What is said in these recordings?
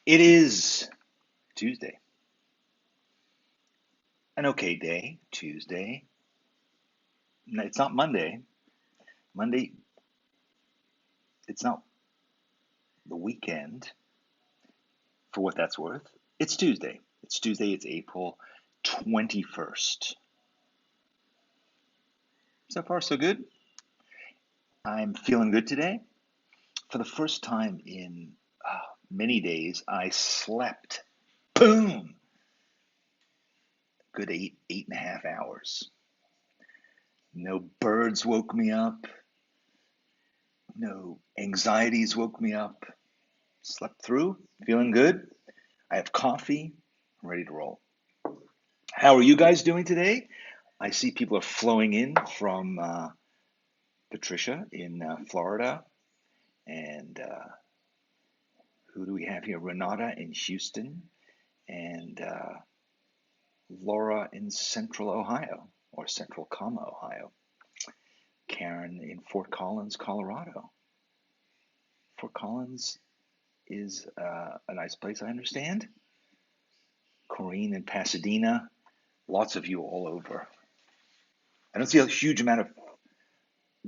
It is Tuesday. An okay day, Tuesday. No, it's not Monday. Monday, it's not the weekend, for what that's worth. It's Tuesday. It's Tuesday, it's April 21st. So far, so good. I'm feeling good today. For the first time in many days, I slept. Boom! Good 8.5 hours. No birds woke me up. No anxieties woke me up. Slept through, feeling good. I have coffee. I'm ready to roll. How are you guys doing today? I see people are flowing in from Patricia in Florida. And who do we have here? Renata in Houston. And Laura in Central Ohio, or Central Comma, Ohio. Karen in Fort Collins, Colorado. Fort Collins is a nice place, I understand. Corrine in Pasadena. Lots of you all over. I don't see a huge amount of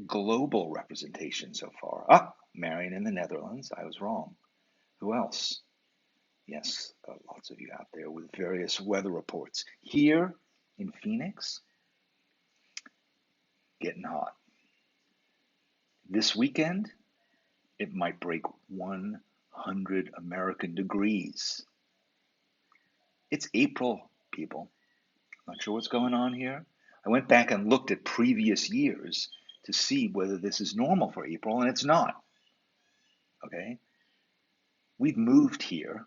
global representation so far. Ah, Marion in the Netherlands. I was wrong. Who else? Yes, lots of you out there with various weather reports. Here in Phoenix, getting hot. This weekend, it might break 100 American degrees. It's April, people. Not sure what's going on here. I went back and looked at previous years to see whether this is normal for April, and it's not. Okay? We've moved here,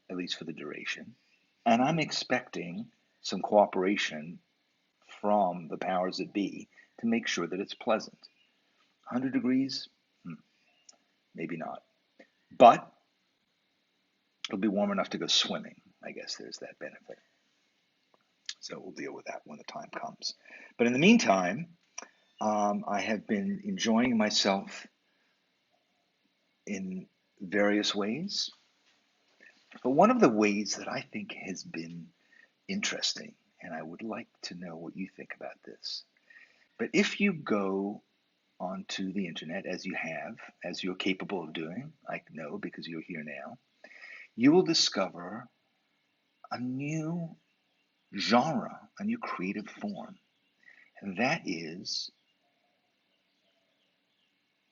at least for the duration, and I'm expecting some cooperation from the powers that be to make sure that it's pleasant. 100 degrees? Maybe not. But it'll be warm enough to go swimming. I guess there's that benefit. So we'll deal with that when the time comes. But in the meantime, I have been enjoying myself in various ways. But one of the ways that I think has been interesting, and I would like to know what you think about this. But if you go onto the internet, as you have, as you're capable of doing, I know because you're here now, you will discover a new genre, a new creative form. And that is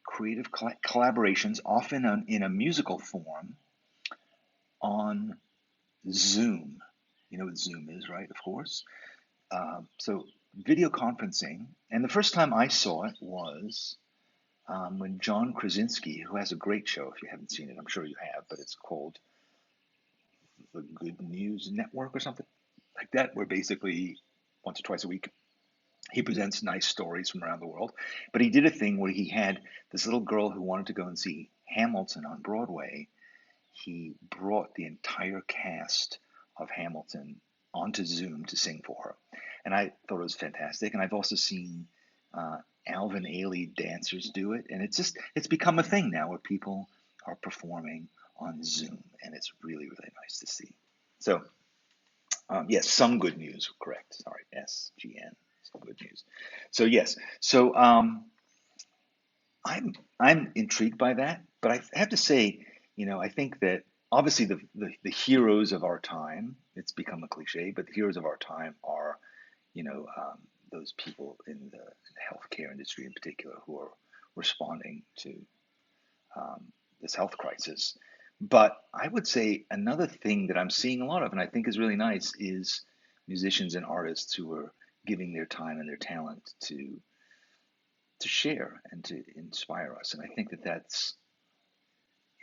creative collaborations, often in a musical form, on Zoom. You know what Zoom is, right? Of course. So video conferencing, and the first time I saw it was when John Krasinski, who has a great show, if you haven't seen it, I'm sure you have, but it's called the Good News Network or something like that, where basically once or twice a week he presents nice stories from around the world. But he did a thing where he had this little girl who wanted to go and see Hamilton on Broadway. He brought the entire cast of Hamilton onto Zoom to sing for her. And I thought it was fantastic. And I've also seen Alvin Ailey dancers do it. And it's become a thing now where people are performing on Zoom. And it's really, really nice to see. So, yes, some good news, correct. Sorry, SGN, some good news. So, yes, so I'm intrigued by that, but I have to say, I think that obviously the heroes of our time, it's become a cliche, but the heroes of our time are, you know, um, those people in the healthcare industry in particular who are responding to this health crisis. But I would say another thing that I'm seeing a lot of, and I think is really nice, is musicians and artists who are giving their time and their talent to share and to inspire us. And I think that that's,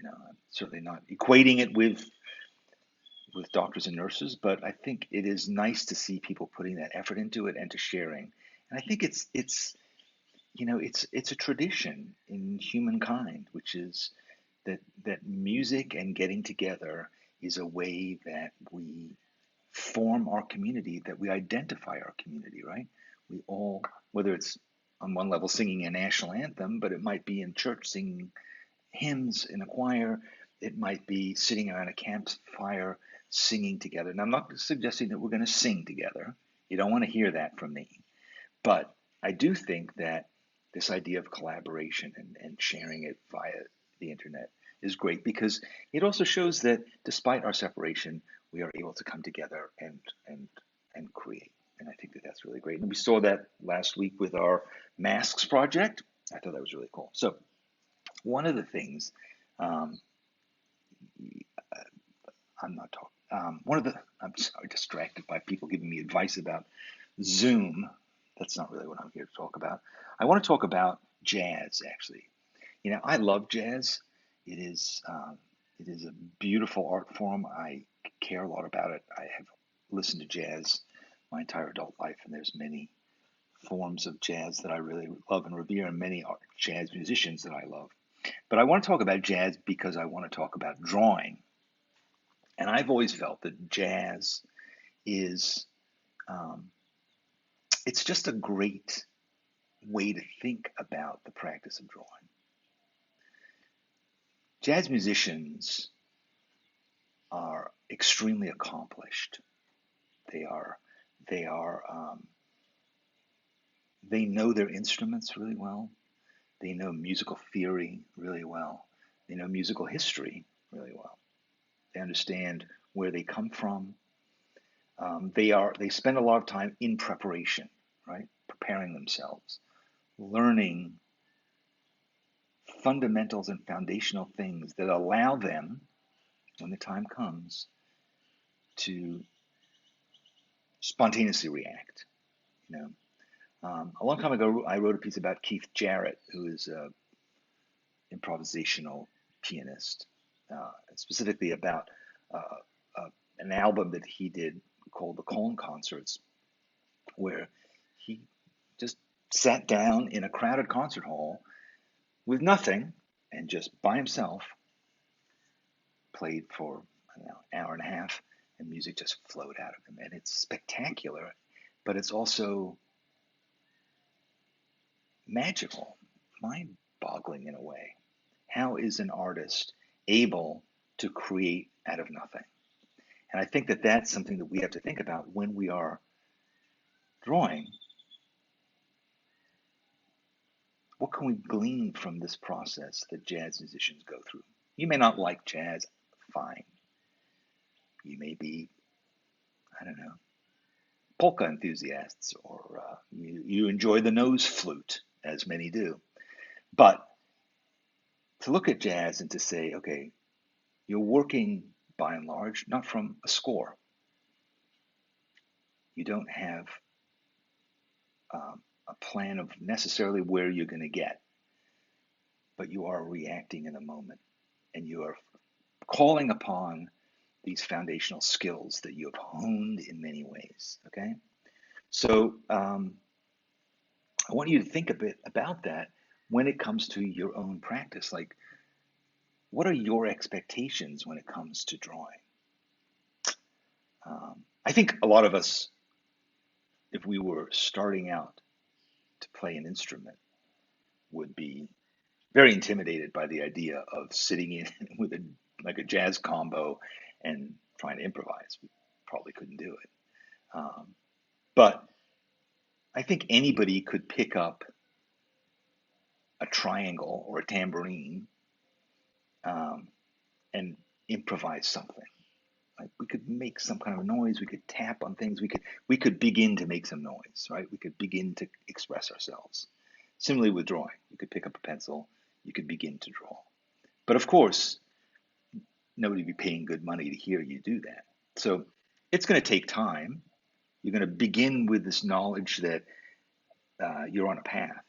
I'm certainly not equating it with doctors and nurses, but I think it is nice to see people putting that effort into it and to sharing. And I think it's a tradition in humankind, which is that music and getting together is a way that we form our community, that we identify our community, right? We all, whether it's on one level singing a national anthem, but it might be in church singing hymns in a choir. It might be sitting around a campfire singing together. And I'm not suggesting that we're going to sing together. You don't want to hear that from me. But I do think that this idea of collaboration and sharing it via the internet is great because it also shows that despite our separation, we are able to come together and create. And I think that that's really great. And we saw that last week with our masks project. I thought that was really cool. So one of the things um, I'm not talking. I'm sorry, distracted by people giving me advice about Zoom. That's not really what I'm here to talk about. I want to talk about jazz, actually. I love jazz. It is, um, it is a beautiful art form. I care a lot about it. I have listened to jazz my entire adult life, and there's many forms of jazz that I really love and revere, and many jazz musicians that I love. But I want to talk about jazz because I want to talk about drawing. And I've always felt that jazz is, um, it's just a great way to think about the practice of drawing. Jazz musicians are extremely accomplished. They are, they are, they know their instruments really well. They know musical theory really well. They know musical history really well. They understand where they come from. They spend a lot of time in preparation, right? Preparing themselves, learning fundamentals and foundational things that allow them, when the time comes, to spontaneously react. You know, a long time ago, I wrote a piece about Keith Jarrett, who is an improvisational pianist, specifically about uh, uh, an album that he did called the Cone Concerts, where he just sat down in a crowded concert hall with nothing and just by himself played for, I don't know, an hour and a half, and music just flowed out of him. And it's spectacular, but it's also magical, mind boggling in a way. How is an artist able to create out of nothing? And I think that that's something that we have to think about when we are drawing. What can we glean from this process that jazz musicians go through? You may not like jazz, fine. You may be, I don't know, polka enthusiasts, or you enjoy the nose flute, as many do. But to look at jazz and to say, okay, you're working by and large not from a score. You don't have a plan of necessarily where you're going to get, but you are reacting in the moment and you are calling upon these foundational skills that you have honed in many ways. Okay. So I want you to think a bit about that when it comes to your own practice. Like, what are your expectations when it comes to drawing? I think a lot of us, if we were starting out to play an instrument, would be very intimidated by the idea of sitting in with a jazz combo and trying to improvise. We probably couldn't do it. But I think anybody could pick up a triangle or a tambourine um, and improvise something. Like, we could make some kind of noise. We could tap on things. We could begin to make some noise, right? We could begin to express ourselves. Similarly with drawing, you could pick up a pencil. You could begin to draw. But of course, nobody would be paying good money to hear you do that. So it's going to take time. You're going to begin with this knowledge that you're on a path.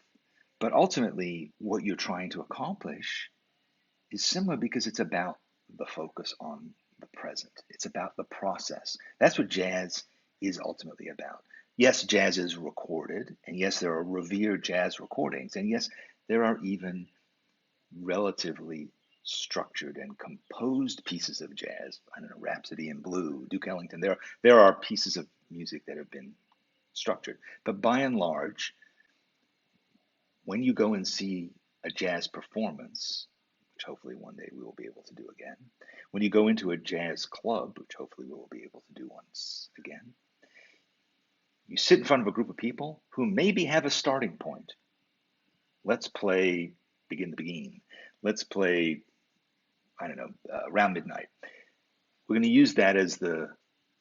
But ultimately, what you're trying to accomplish is similar because it's about the focus on the present. It's about the process. That's what jazz is ultimately about. Yes, jazz is recorded, and yes, there are revered jazz recordings, and yes, there are even relatively structured and composed pieces of jazz. I don't know, Rhapsody in Blue, Duke Ellington. There are pieces of music that have been structured, but by and large, when you go and see a jazz performance, which hopefully one day we will be able to do again. When you go into a jazz club, which hopefully we will be able to do once again, you sit in front of a group of people who maybe have a starting point. Let's play Begin to Begin. Let's play, I don't know, Around Midnight. We're going to use that as the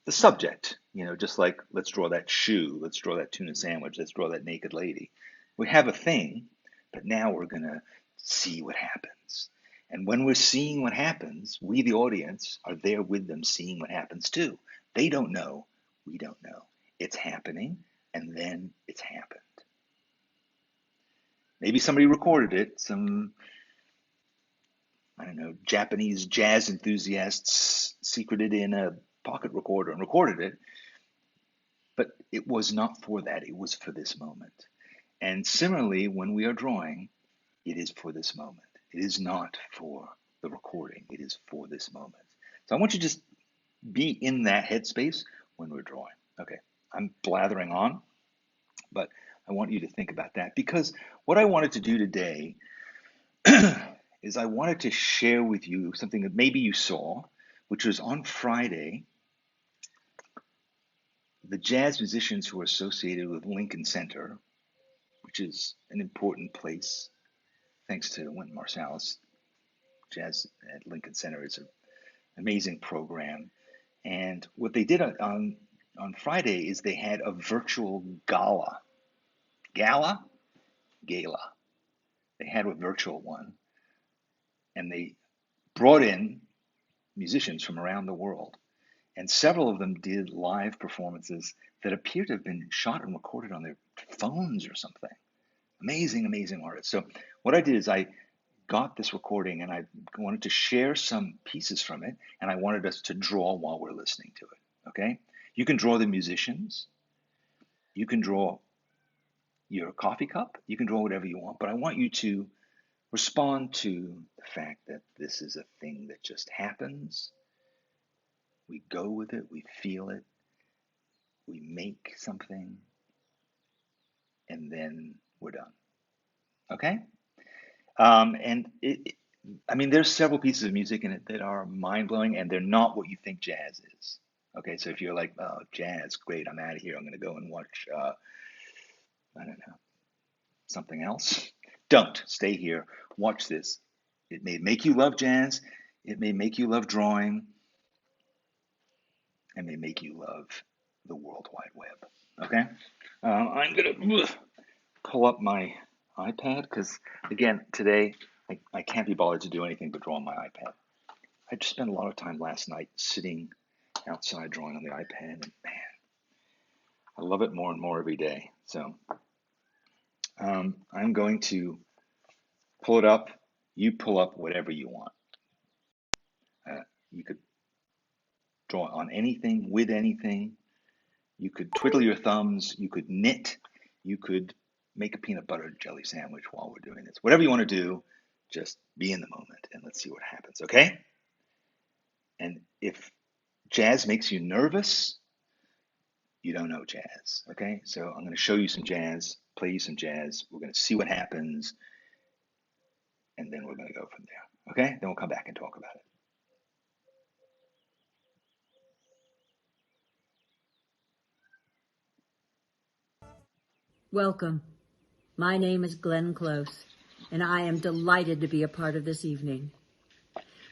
subject, just like let's draw that shoe, let's draw that tuna sandwich, let's draw that naked lady. We have a thing, but now we're going to see what happens. And when we're seeing what happens, we, the audience, are there with them seeing what happens too. They don't know, we don't know. It's happening, and then it's happened. Maybe somebody recorded it, some, I don't know, Japanese jazz enthusiasts secreted in a pocket recorder and recorded it, but it was not for that. It was for this moment. And similarly, when we are drawing, it is for this moment. It is not for the recording. It is for this moment. So I want you to just be in that headspace when we're drawing. Okay, I'm blathering on, but I want you to think about that, because what I wanted to do today is I wanted to share with you something that maybe you saw, which was on Friday. The jazz musicians who are associated with Lincoln Center, which is an important place, thanks to Wynton Marsalis. Jazz at Lincoln Center is an amazing program. And what they did on Friday is they had a virtual gala. Gala? Gala. They had a virtual one. And they brought in musicians from around the world. And several of them did live performances that appear to have been shot and recorded on their phones or something. Amazing, amazing artists. So what I did is I got this recording and I wanted to share some pieces from it, and I wanted us to draw while we're listening to it, okay? You can draw the musicians. You can draw your coffee cup. You can draw whatever you want, but I want you to respond to the fact that this is a thing that just happens. We go with it, we feel it, we make something, and then we're done. Okay? There's several pieces of music in it that are mind-blowing, and they're not what you think jazz is. Okay, so if you're like, oh, jazz, great, I'm out of here, I'm going to go and watch, I don't know, something else. Don't. Stay here. Watch this. It may make you love jazz. It may make you love drawing. It may make you love the World Wide Web. Okay? I'm going to pull up my iPad because, again, today I can't be bothered to do anything but draw on my iPad. I just spent a lot of time last night sitting outside drawing on the iPad, and man, I love it more and more every day. So I'm going to pull it up. You pull up whatever you want. You could draw on anything, with anything. You could twiddle your thumbs. You could knit. You could make a peanut butter jelly sandwich while we're doing this. Whatever you want to do, just be in the moment and let's see what happens, okay? And if jazz makes you nervous, you don't know jazz, okay? So I'm going to show you some jazz, play you some jazz. We're going to see what happens, and then we're going to go from there, okay? Then we'll come back and talk about it. Welcome. My name is Glenn Close, and I am delighted to be a part of this evening.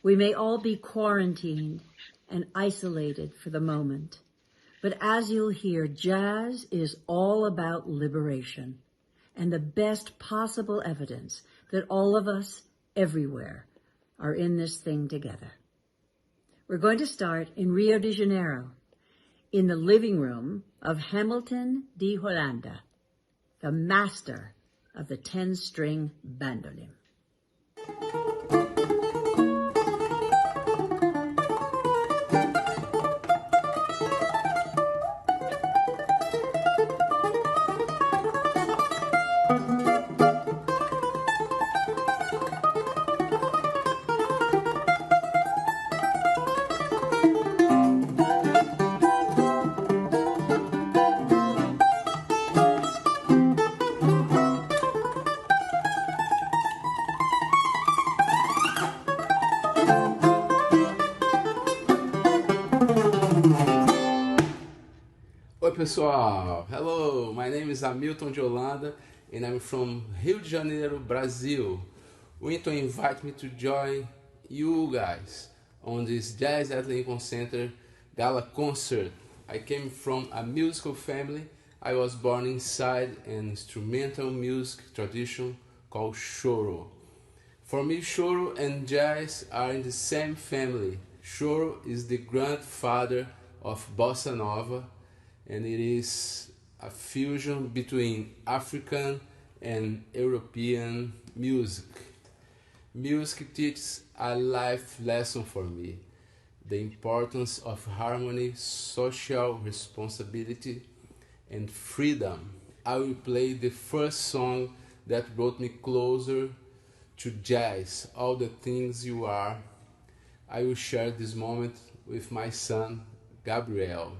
We may all be quarantined and isolated for the moment, but as you'll hear, jazz is all about liberation and the best possible evidence that all of us, everywhere, are in this thing together. We're going to start in Rio de Janeiro, in the living room of Hamilton de Holanda, the master of the 10-string bandolim. pessoal! Hello, my name is Hamilton de Holanda and I'm from Rio de Janeiro, Brazil. We need to invite me to join you guys on this Jazz at Lincoln Center Gala concert. I came from a musical family. I was born inside an instrumental music tradition called choro. For me, choro and jazz are in the same family. Choro is the grandfather of bossa nova, and it is a fusion between African and European music. Music teaches a life lesson for me: the importance of harmony, social responsibility, and freedom. I will play the first song that brought me closer to jazz, All the Things You Are. I will share this moment with my son, Gabriel.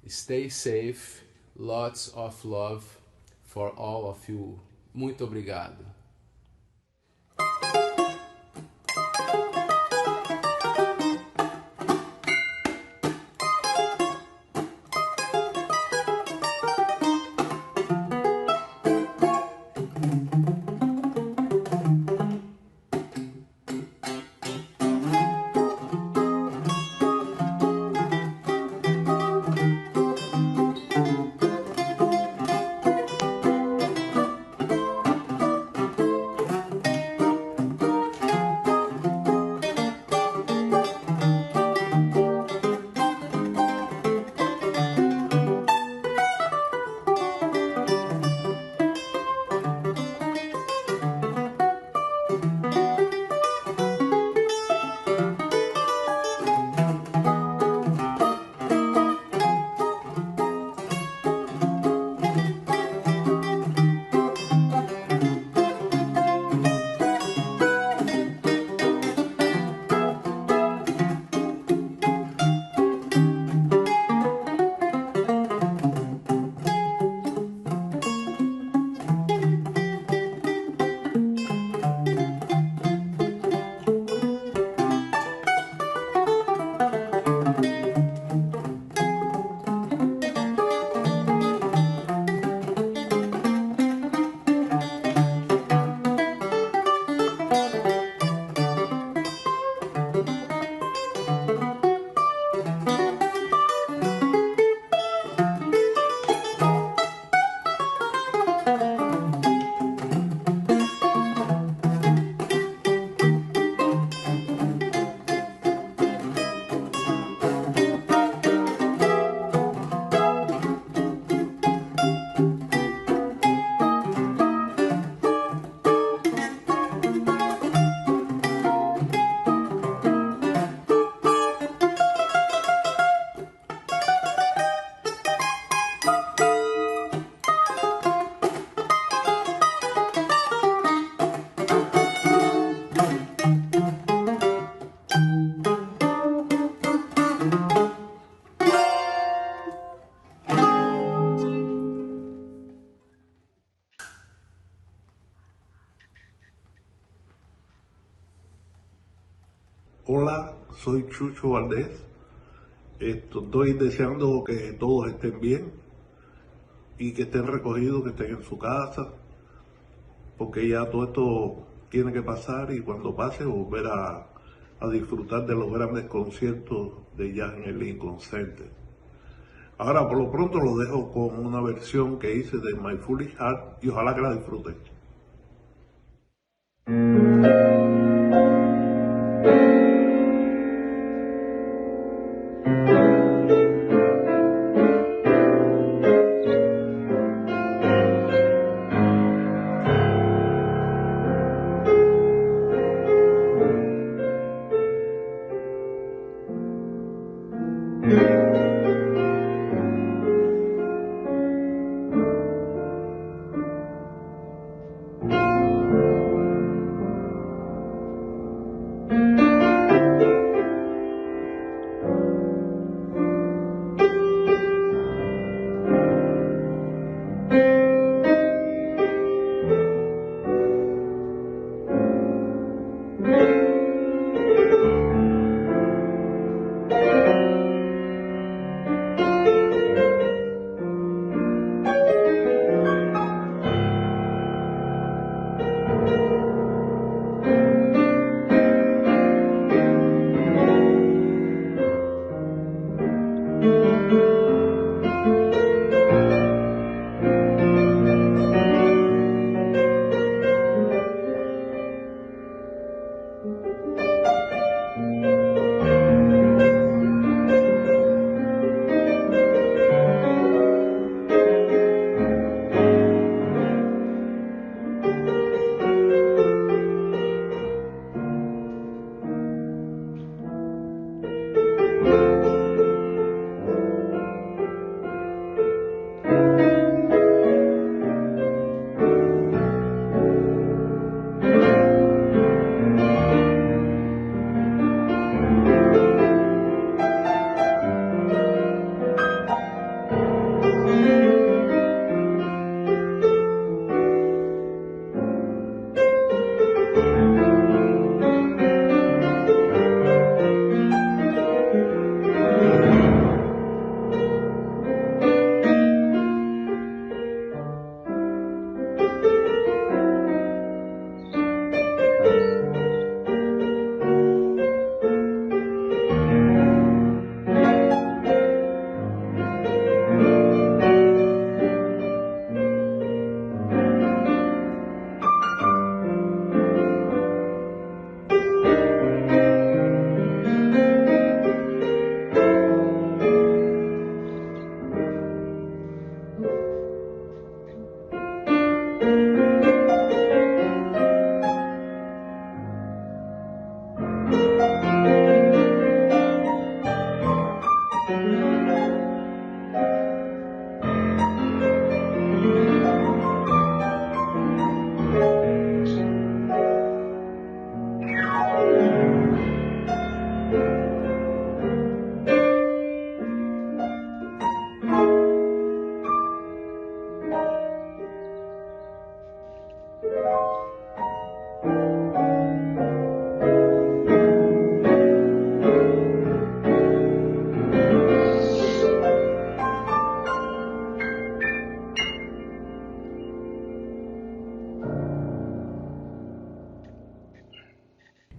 Stay safe, lots of love for all of you. Muito obrigado. Hola, soy Chucho Valdés. Estoy deseando que todos estén bien y que estén recogidos, que estén en su casa, porque ya todo esto tiene que pasar y cuando pase volver a disfrutar de los grandes conciertos de jazz en el Lincoln Center. Ahora, por lo pronto, lo dejo con una versión que hice de My Foolish Heart y ojalá que la disfruten.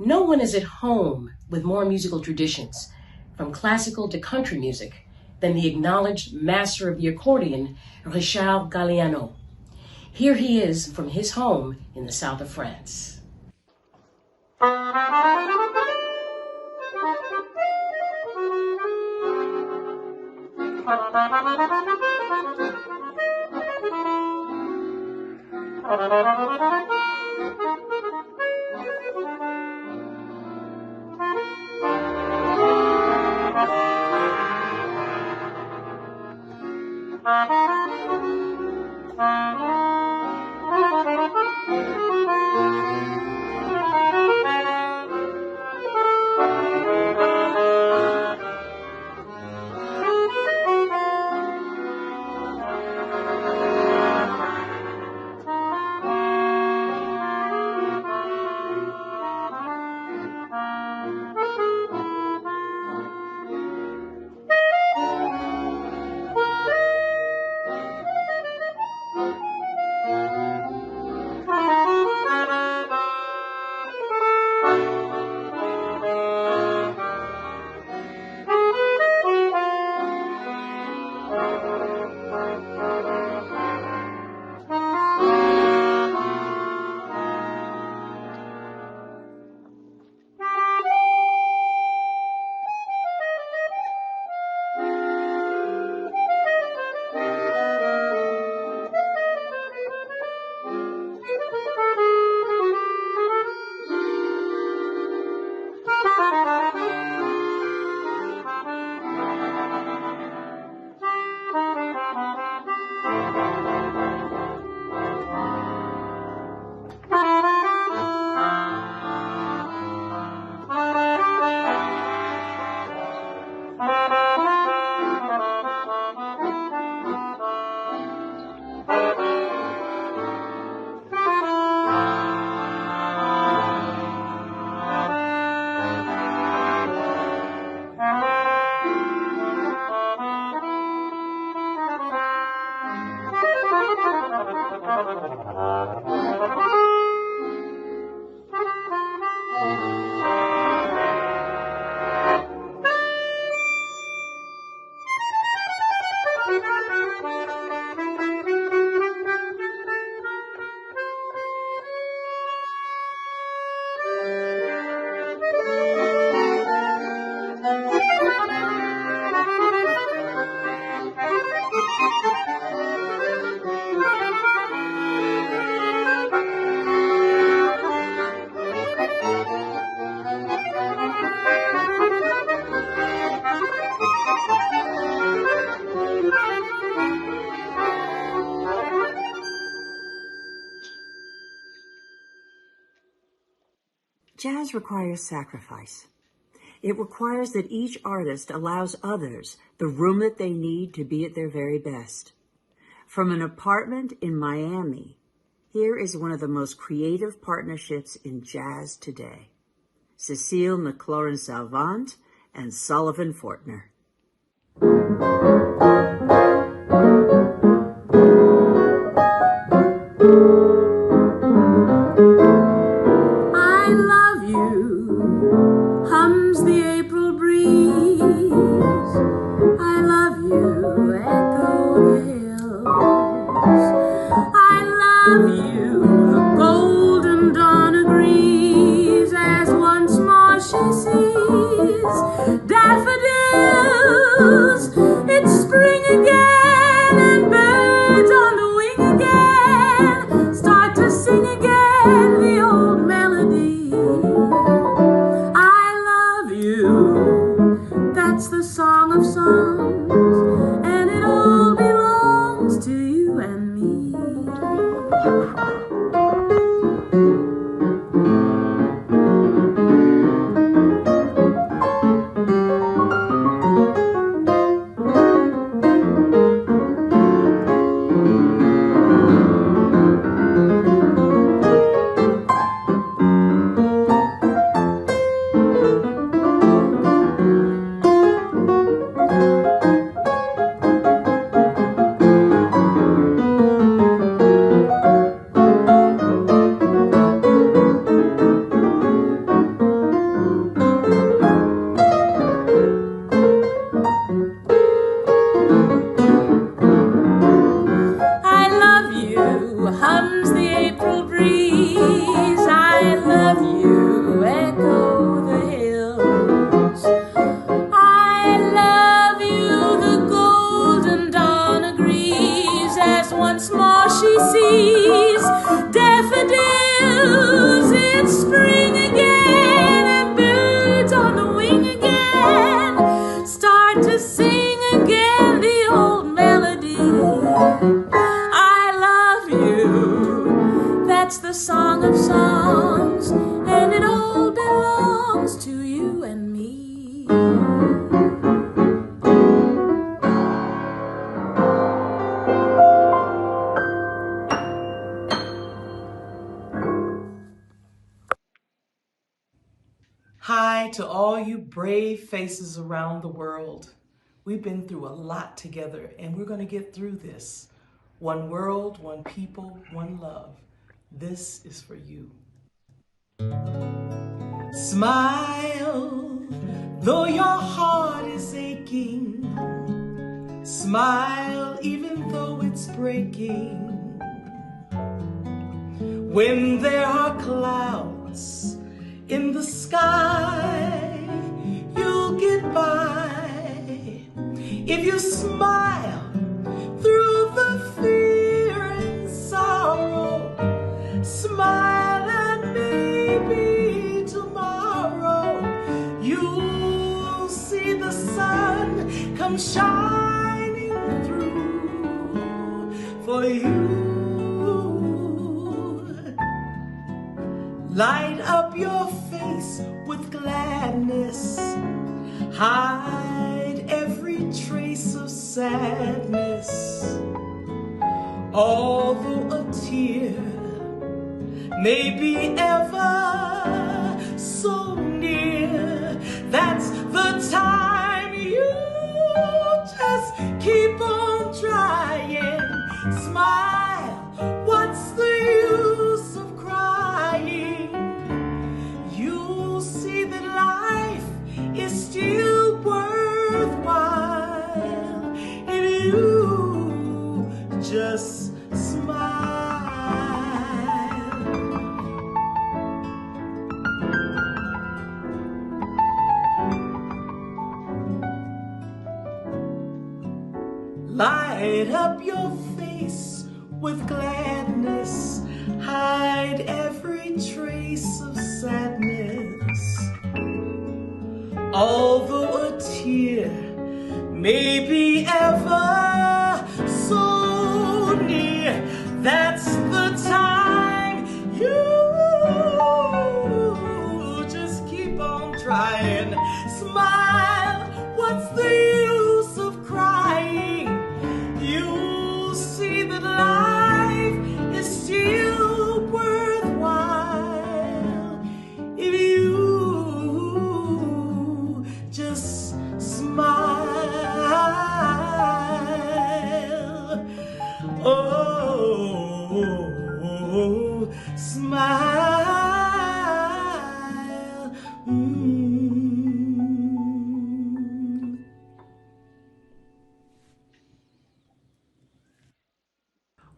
No one is at home with more musical traditions, from classical to country music, than the acknowledged master of the accordion, Richard Galliano. Here he is from his home in the south of France. Jazz requires sacrifice. It requires that each artist allows others the room that they need to be at their very best. From an apartment in Miami, here is one of the most creative partnerships in jazz today. Cecile McLaurin-Salvant and Sullivan Fortner. I love you, hums the April breeze. I love you, echo the hills. I love you, the golden dawn agrees as once more she sees daffodils. It's spring again and birds on the wing again start to sing again the old melody. I love you, that's the song of songs, and it all belongs to you and me. Hums the April breeze. I love you, echo the hills. I love you, the golden dawn agrees as once more she sees daffodils. It's spring again and birds on the wing again start to sing again the old melody. That's the song of songs, and it all belongs to you and me. Hi to all you brave faces around the world. We've been through a lot together, and we're going to get through this. One world, one people, one love. This is for you. Smile, though your heart is aching. Smile, even though it's breaking. When there are clouds in the sky, you'll get by. If you smile through the fear and sorrow, smile and maybe tomorrow you'll see the sun come shining through for you. Light up your face with gladness, hide every trace of sadness. Although a tear may be ever so near, that's the time you just keep on trying. Smile, what's the use of crying? You'll see that life is still worthwhile if you just smile. Light up your face with gladness, hide every trace of sadness. Although a tear may be ever so near, that's the time you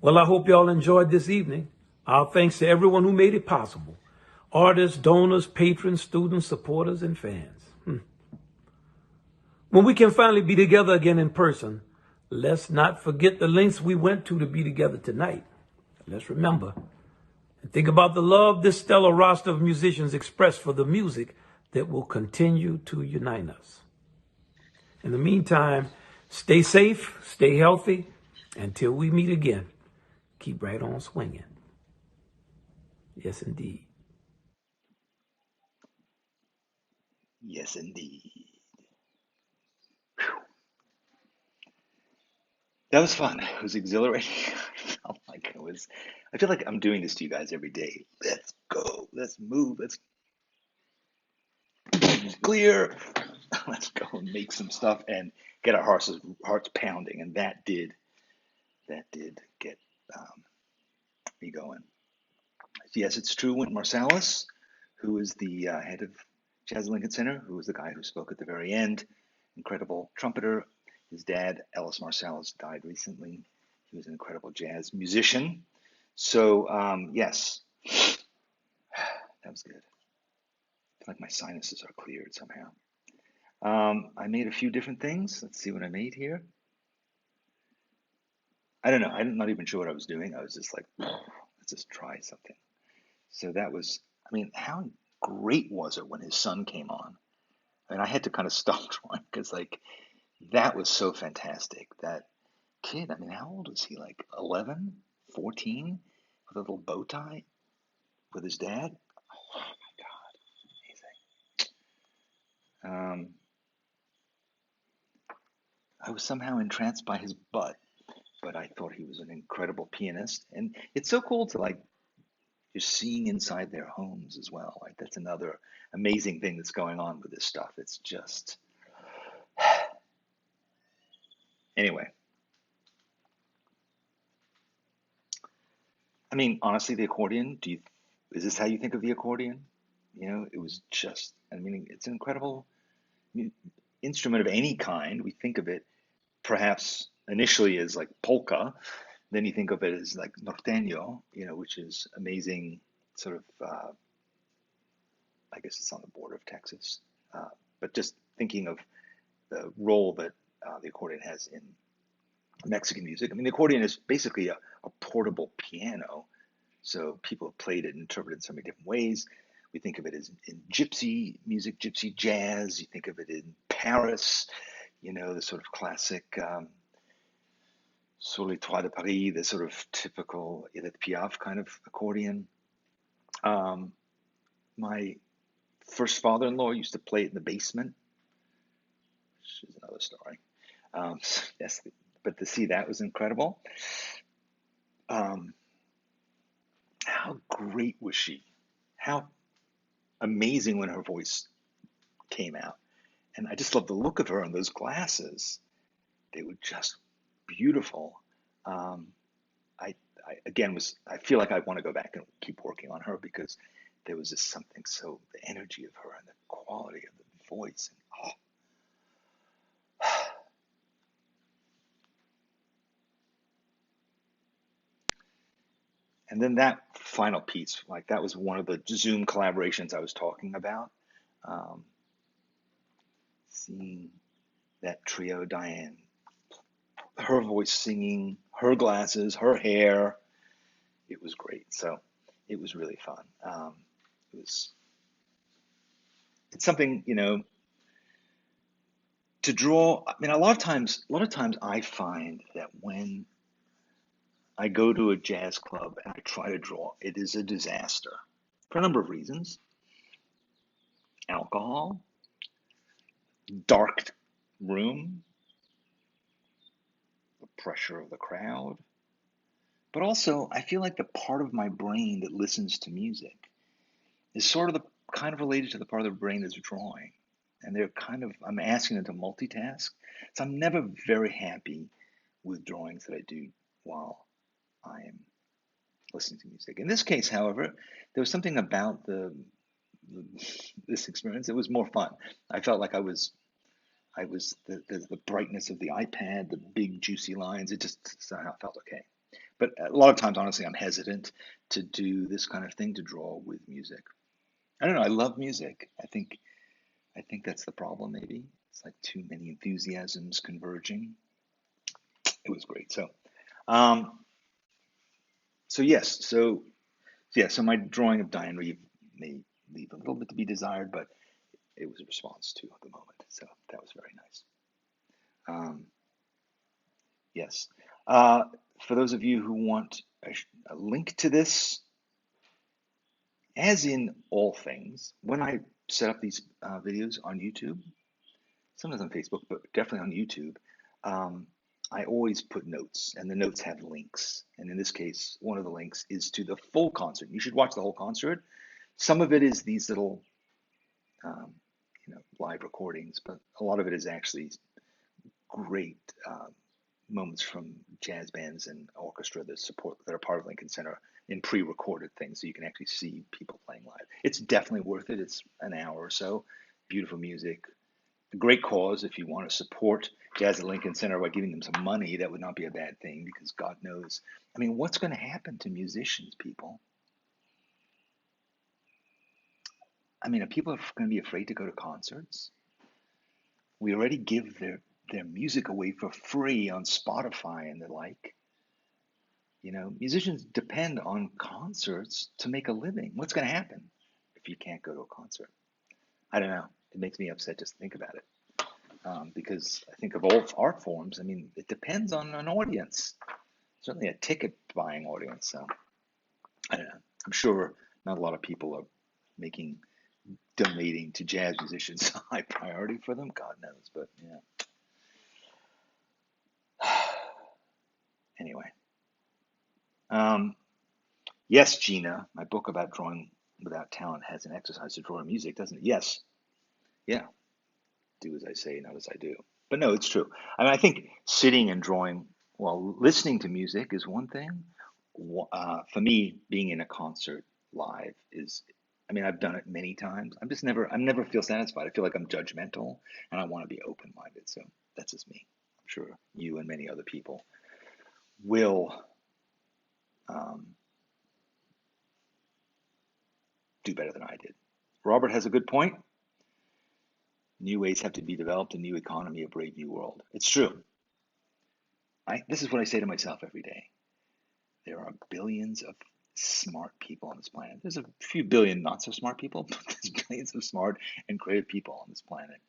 Well, I hope y'all enjoyed this evening. Our thanks to everyone who made it possible. Artists, donors, patrons, students, supporters, and fans. When we can finally be together again in person, let's not forget the lengths we went to be together tonight. Let's remember and think about the love this stellar roster of musicians express for the music that will continue to unite us. In the meantime, stay safe, stay healthy. Until we meet again, keep right on swinging. Yes, indeed. Yes, indeed. That was fun. It was exhilarating. I feel like I'm doing this to you guys every day. Let's go. Let's move. Let's clear. Let's go and make some stuff and get our hearts pounding. And that did get me going. Yes, it's true. Wynton Marsalis, who is the head of Jazz at Lincoln Center, who was the guy who spoke at the very end, incredible trumpeter. His dad, Ellis Marsalis, died recently. He was an incredible jazz musician. So, yes, that was good. I feel like my sinuses are cleared somehow. I made a few different things. Let's see what I made here. I don't know. I'm not even sure what I was doing. I was just like, let's just try something. So that was, I mean, how great was it when his son came on? I mean, I had to kind of stop drawing because, like, that was so fantastic. That kid, I mean, how old was he? Like 11, 14, with a little bow tie with his dad? Oh my God, amazing. I was somehow entranced by his butt, but I thought he was an incredible pianist. And it's so cool to, like, you're seeing inside their homes as well. Like, that's another amazing thing that's going on with this stuff. It's just, anyway. I mean, honestly, the accordion, is this how you think of the accordion? You know, it was just, I mean, it's an incredible instrument of any kind. We think of it perhaps initially as like polka, then you think of it as like norteño, you know, which is amazing, sort of, I guess it's on the border of Texas. But just thinking of the role that the accordion has in Mexican music. I mean, the accordion is basically a portable piano. So people have played it and interpreted it in so many different ways. We think of it as in gypsy music, gypsy jazz. You think of it in Paris, you know, the sort of classic Sur les Toits de Paris, the sort of typical Edith Piaf kind of accordion. My first father-in-law used to play it in the basement, which is another story. Yes, but to see that was incredible. How great was she? How amazing when her voice came out. And I just love the look of her and those glasses. They were just beautiful. I feel like I want to go back and keep working on her because there was just something the energy of her and the quality of the voice. And, and then that final piece, like that was one of the Zoom collaborations I was talking about. Seeing that trio, Diane, her voice singing, her glasses, her hair, it was great. So it was really fun. It's something, you know, to draw. I mean, a lot of times I find that when I go to a jazz club and I try to draw, it is a disaster for a number of reasons. Alcohol, dark room, the pressure of the crowd, but also I feel like the part of my brain that listens to music is sort of the kind of related to the part of the brain that's drawing. And I'm asking them to multitask. So I'm never very happy with drawings that I do while I am listening to music. In this case, however, there was something about this experience. It was more fun. I felt like I was the brightness of the iPad, the big juicy lines. It just somehow felt okay. But a lot of times, honestly, I'm hesitant to do this kind of thing, to draw with music. I don't know. I love music. I think that's the problem. Maybe it's like too many enthusiasms converging. It was great. Um, so yes. So yeah. So my drawing of Diane Reeve may leave a little bit to be desired, but it was a response to the moment. So that was very nice. Um, yes. For those of you who want a link to this, as in all things, when I set up these videos on YouTube, sometimes on Facebook, but definitely on YouTube, um, I always put notes, and the notes have links. And in this case, one of the links is to the full concert. You should watch the whole concert. Some of it is these little, um, live recordings, but a lot of it is actually great moments from jazz bands and orchestra that are part of Lincoln Center in pre-recorded things, so you can actually see people playing live. It's definitely worth it. It's an hour or so, beautiful music, a great cause. If you want to support Jazz at Lincoln Center by giving them some money, that would not be a bad thing, because God knows, I mean, what's going to happen to musicians, people? I mean, are people going to be afraid to go to concerts? We already give their music away for free on Spotify and the like. Musicians depend on concerts to make a living. What's going to happen if you can't go to a concert? I don't know. It makes me upset just to think about it. Because I think of all art forms, I mean, it depends on an audience, certainly a ticket buying audience. So I don't know. I'm sure not a lot of people are making donating to jazz musicians a high priority for them. God knows. But yeah. Anyway. Yes, Gina, my book about drawing without talent has an exercise to draw music, doesn't it? Yes. Yeah. Do as I say, not as I do. But no, it's true. I mean, I think sitting and drawing while listening to music is one thing. For me, being in a concert live is, I mean, I've done it many times. I never feel satisfied. I feel like I'm judgmental, and I want to be open-minded. So that's just me. I'm sure you and many other people will um, do better than I did. Robert has a good point. New ways have to be developed, a new economy, a brave new world. It's true. This is what I say to myself every day. There are billions of smart people on this planet. There's a few billion not so smart people, but there's billions of smart and creative people on this planet.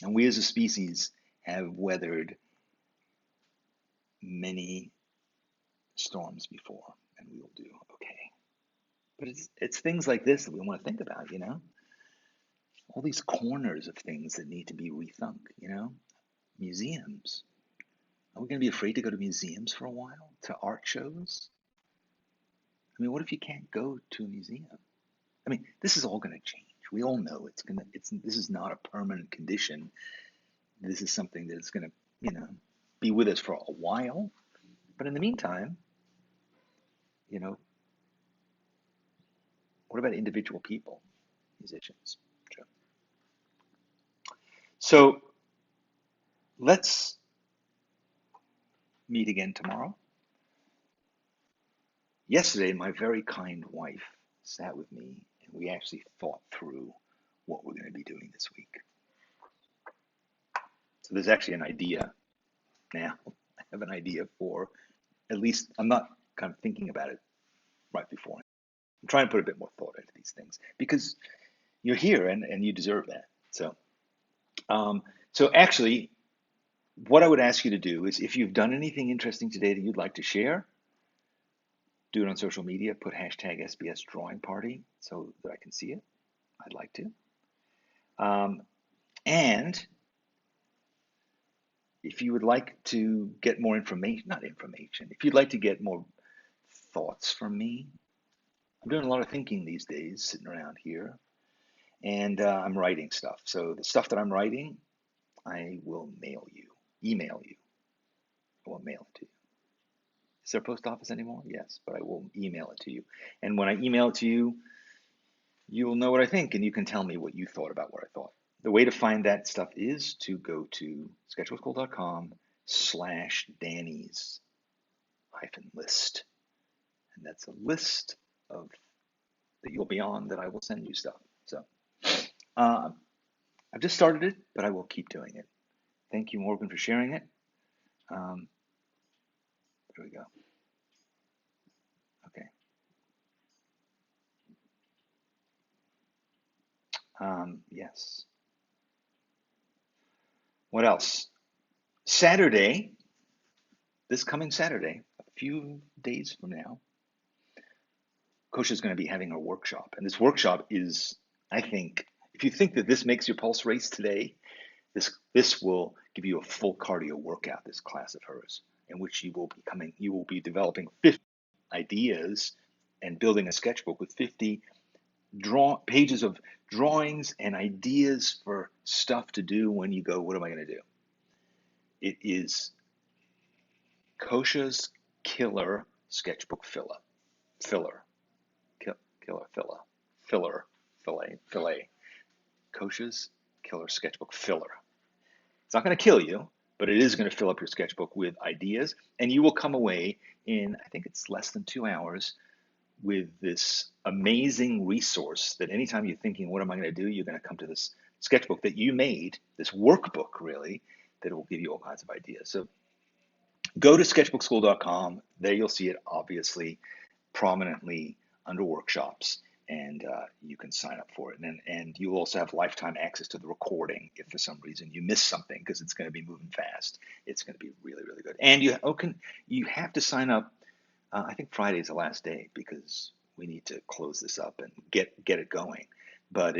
And we as a species have weathered many storms before, and we will do okay. But it's things like this that we want to think about, all these corners of things that need to be rethunk, museums. Are we going to be afraid to go to museums for a while, to art shows? I mean, what if you can't go to a museum? I mean, this is all going to change. We all know this is not a permanent condition. This is something that's going to, be with us for a while. But in the meantime, what about individual people, musicians? Sure. So let's meet again tomorrow. Yesterday, my very kind wife sat with me, and we actually thought through what we're going to be doing this week. So there's actually an idea now. I have an idea for, at least I'm not kind of thinking about it right before. I'm trying to put a bit more thought into these things because you're here and you deserve that. So actually, what I would ask you to do is, if you've done anything interesting today that you'd like to share, do it on social media. Put hashtag SBS Drawing Party so that I can see it. I'd like to. And if you would like to get more information, not information, if you'd like to get more thoughts from me, I'm doing a lot of thinking these days, sitting around here, and I'm writing stuff. So the stuff that I'm writing, I will email you. I won't mail it to you. Is there a post office anymore? Yes, but I will email it to you. And when I email it to you, you will know what I think, and you can tell me what you thought about what I thought. The way to find that stuff is to go to sketchbookschool.com/Danny's list. And that's a list of that you'll be on that I will send you stuff. So I've just started it, but I will keep doing it. Thank you, Morgan, for sharing it. There we go. Okay. Yes. What else? Saturday, this coming Saturday, a few days from now, Coach is going to be having a workshop. And this workshop is, I think, if you think that this makes your pulse race today, this will give you a full cardio workout, this class of hers, in which you will be developing 50 ideas and building a sketchbook with 50 pages of drawings and ideas for stuff to do when you go, what am I going to do? It is Kosha's killer sketchbook filler. Kosha's killer sketchbook filler. It's not going to kill you, but it is going to fill up your sketchbook with ideas, and you will come away in, I think it's less than 2 hours, with this amazing resource that anytime you're thinking, what am I going to do? You're going to come to this sketchbook that you made, this workbook really, that will give you all kinds of ideas. So go to sketchbookschool.com. There you'll see it obviously prominently under workshops, and you can sign up for it. And you will also have lifetime access to the recording if for some reason you miss something, because it's going to be moving fast. It's going to be really, really good. And you have to sign up. I think Friday is the last day because we need to close this up and get it going. But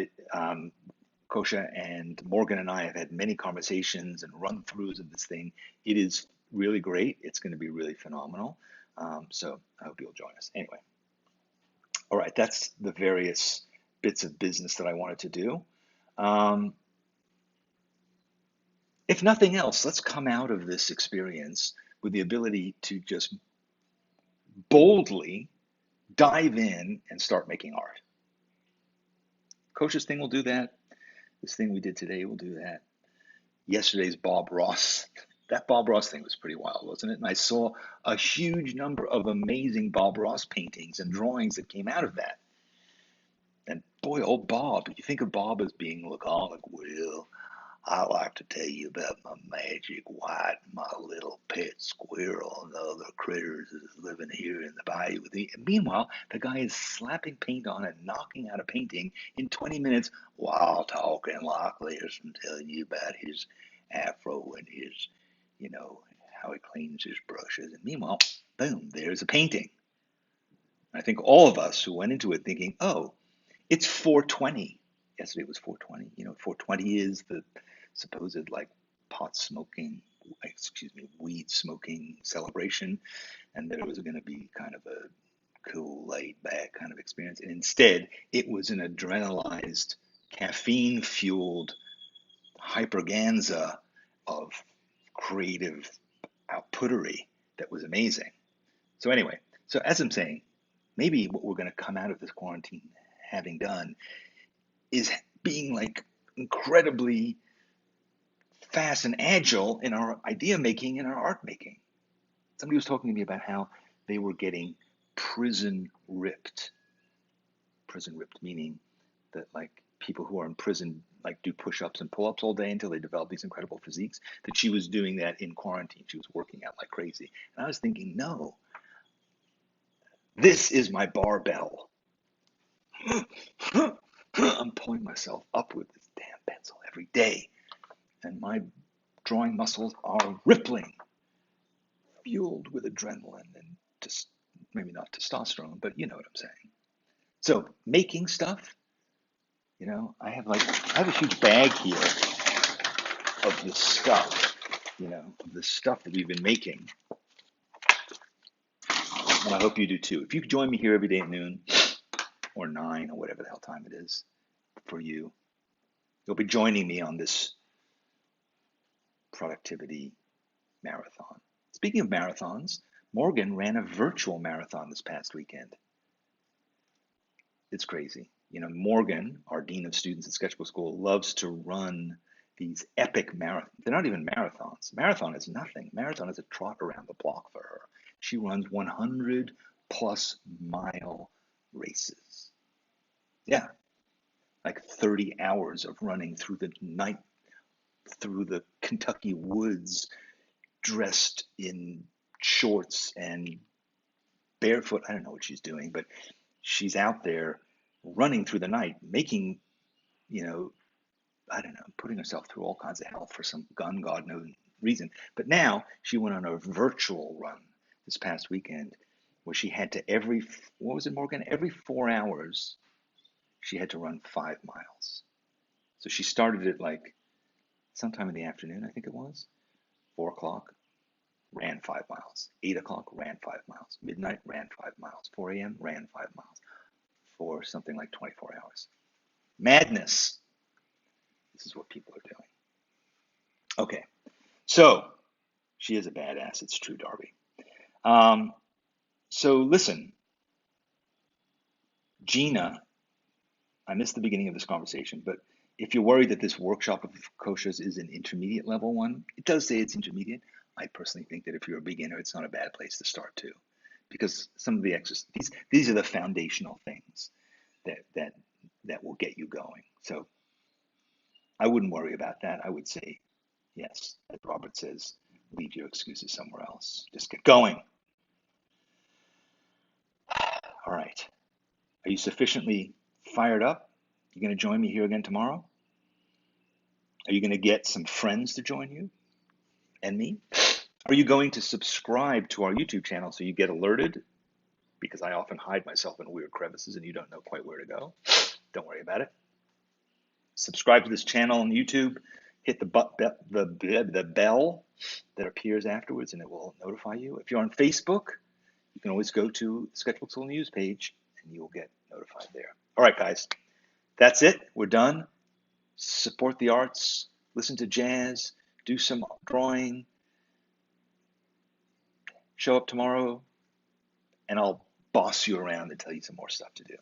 Kosha and Morgan and I have had many conversations and run-throughs of this thing. It is really great. It's going to be really phenomenal. So I hope you'll join us. Anyway, all right, that's the various bits of business that I wanted to do. If nothing else, let's come out of this experience with the ability to just boldly dive in and start making art. Coach's thing will do that. This thing we did today will do that. Yesterday's Bob Ross, that Bob Ross thing was pretty wild, wasn't it? And I saw a huge number of amazing Bob Ross paintings and drawings that came out of that. And boy, old Bob, you think of Bob as being laconic. Well, I like to tell you about my magic white, my little pet squirrel, and the other critters that's living here in the bayou with me. And meanwhile, the guy is slapping paint on and knocking out a painting in 20 minutes while talking like this and telling you about his afro and his, how he cleans his brushes. And meanwhile, boom, there's a painting. I think all of us who went into it thinking, oh, it's 420. Yesterday was 420. 420 is the supposed weed smoking celebration, and that it was going to be kind of a cool, laid back kind of experience. And instead, it was an adrenalized, caffeine fueled hyperganza of creative outputtery that was amazing. So anyway, as I'm saying, maybe what we're going to come out of this quarantine having done is being incredibly fast and agile in our idea making and our art making. Somebody was talking to me about how they were getting prison ripped. Prison ripped meaning that people who are in prison do push-ups and pull-ups all day until they develop these incredible physiques. That she was doing that in quarantine. She was working out like crazy. And I was thinking, no, this is my barbell. I'm pulling myself up with this damn pencil every day. And my drawing muscles are rippling, fueled with adrenaline and just maybe not testosterone, but you know what I'm saying. So making stuff, I have a huge bag here of this stuff, of the stuff that we've been making. And I hope you do too. If you join me here every day at noon or 9 or whatever the hell time it is for you, you'll be joining me on this productivity marathon. Speaking of marathons, Morgan ran a virtual marathon this past weekend. It's crazy. Morgan, our Dean of Students at Sketchbook School, loves to run these epic marathons. They're not even marathons. Marathon is nothing. Marathon is a trot around the block for her. She runs 100+ mile races. Yeah, like 30 hours of running through the night, through the Kentucky woods, dressed in shorts and barefoot. I don't know what she's doing, but she's out there running through the night, making, you know, I don't know, putting herself through all kinds of hell for some God knows reason. But now she went on a virtual run this past weekend where she had to what was it, Morgan? Every 4 hours, she had to run 5 miles. So she started at like sometime in the afternoon, I think it was, 4 o'clock, ran 5 miles. 8 o'clock, ran 5 miles. Midnight, ran 5 miles. 4 a.m., ran 5 miles for something like 24 hours. Madness. This is what people are doing. Okay, so she is a badass. It's true, Darby. So listen, Gina, I missed the beginning of this conversation, but if you're worried that this workshop of Kosha's is an intermediate level one, it does say it's intermediate. I personally think that if you're a beginner, it's not a bad place to start too, because some of the exercises, these are the foundational things that will get you going. So I wouldn't worry about that. I would say, yes, as Robert says, leave your excuses somewhere else. Just get going. All right. Are you sufficiently fired up? You going to join me here again tomorrow? Are you going to get some friends to join you and me? Are you going to subscribe to our YouTube channel so you get alerted? Because I often hide myself in weird crevices and you don't know quite where to go. Don't worry about it. Subscribe to this channel on YouTube. Hit the bell that appears afterwards and it will notify you. If you're on Facebook, you can always go to Sketchbook's little news page and you will get notified there. All right, guys. That's it. We're done. Support the arts. Listen to jazz. Do some drawing. Show up tomorrow and I'll boss you around and tell you some more stuff to do.